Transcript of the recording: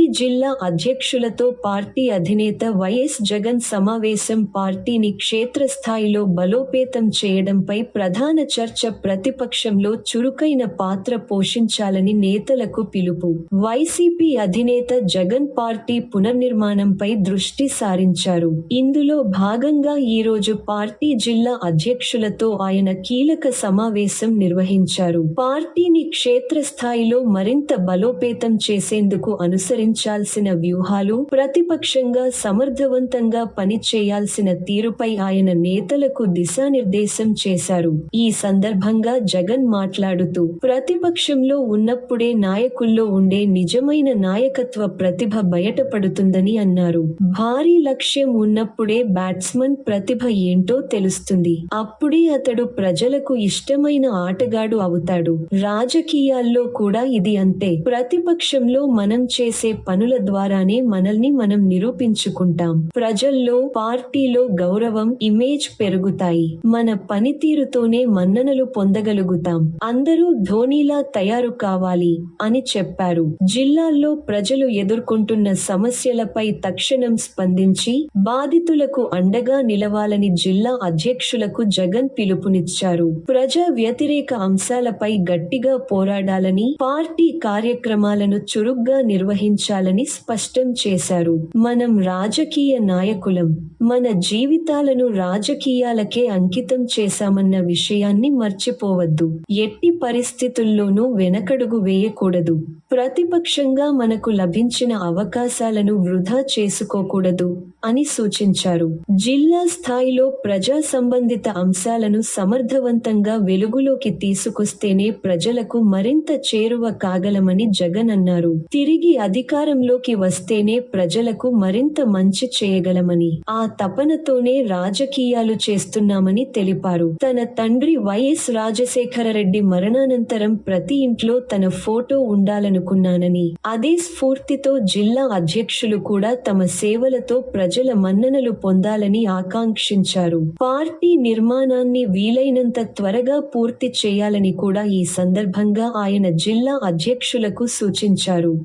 జిల్లా అధ్యక్షులతో పార్టీ అధినేత వైఎస్ జగన్ సమావేశం. పార్టీని క్షేత్రస్థాయిలో బలోపేతం చేయడంపై ప్రధాన చర్చ. ప్రతిపక్షంలో చురుకైన పాత్ర పోషించాలని నేతలకు పిలుపు. వైసీపీ అధినేత జగన్ పార్టీ పునర్నిర్మాణంపై దృష్టి సారించారు. ఇందులో భాగంగా ఈరోజు పార్టీ జిల్లా అధ్యక్షులతో ఆయన కీలక సమావేశం నిర్వహించారు. పార్టీని క్షేత్రస్థాయిలో మరింత బలోపేతం చేసేందుకు అనుసరించాల్సిన వ్యూహాలు, ప్రతిపక్షంగా సమర్థవంతంగా పనిచేయాల్సిన తీరుపై ఆయన నేతలకు దిశానిర్దేశం చేశారు. ఈ సందర్భంగా జగన్ మాట్లాడుతూ, ప్రతిపక్షంలో ఉన్నప్పుడే నాయకుల్లో ఉండే నిజమైన నాయకత్వ ప్రతిభ బయటపడుతుందని అన్నారు. భారీ లక్ష్యం ఉన్నప్పుడే బ్యాట్స్మన్ ప్రతిభ ఏంటో తెలుస్తుంది. అప్పుడే అతడు ప్రజలకు ఇష్టమైన ఆటగాడు అవుతాడు. రాజకీయాల్లో కూడా ఇది అంతే. ప్రతిపక్షంలో మనం చేసే పనుల ద్వారానే మనల్ని మనం నిరూపించుకుంటాం. ప్రజల్లో, పార్టీలో గౌరవం, ఇమేజ్ పెరుగుతాయి. మన పనితీరుతోనే మన్ననలు పొందగలుగుతాం. అందరూ ధోనీలా తయారు కావాలి అని చెప్పారు. జిల్లాల్లో ప్రజలు ఎదుర్కొంటున్న సమస్యలపై తక్షణం స్పందించి బాధితులకు అండగా నిలవాలని జిల్లా అధ్యక్షులకు జగన్ పిలుపునిచ్చారు. ప్రజా వ్యతిరేక అంశాలపై గట్టిగా పోరాడాలని, పార్టీ కార్యక్రమాలను చురుగ్గా నిర్వహించాలని స్పష్టం చేశారు. మనం రాజకీయ నాయకులం. మన జీవితాలను రాజకీయాలకే అంకితం చేశామన్న విషయాన్ని మర్చిపోవద్దు. ఎట్టి పరిస్థితుల్లోనూ వెనకడుగు వేయకూడదు. ప్రతిపక్షంగా మనకు లభించిన అవకాశాలను వృధా చేసుకోకూడదు అని సూచించారు. జిల్లా స్థాయిలో ప్రజా సంబంధిత అంశాలను సమర్థవంతంగా వెలుగులోకి తీసుకొస్తేనే ప్రజలకు మరింత చేరువ కాగలమని జగన్ అన్నారు. తిరిగి అధికారంలోకి వస్తేనే ప్రజలకు మరింత మంచి చేయగలమని, ఆ తపనతోనే రాజకీయాలు చేస్తున్నామని తెలిపారు. తన తండ్రి వైఎస్ రాజశేఖరరెడ్డి మరణానంతరం ప్రతి ఇంట్లో తన ఫోటో ఉండాలనుకున్నానని, అదే స్ఫూర్తితో జిల్లా అధ్యక్షులు కూడా తమ సేవలతో ప్రజల మన్ననలు పొందాలని ఆకాంక్షించారు. పార్టీ నిర్మాణాన్ని వీలైనంత త్వరగా పూర్తి చేయాలని కూడా ఈ సందర్భంగా ఆయన జిల్లా అధ్యక్షులకు సూచించారు.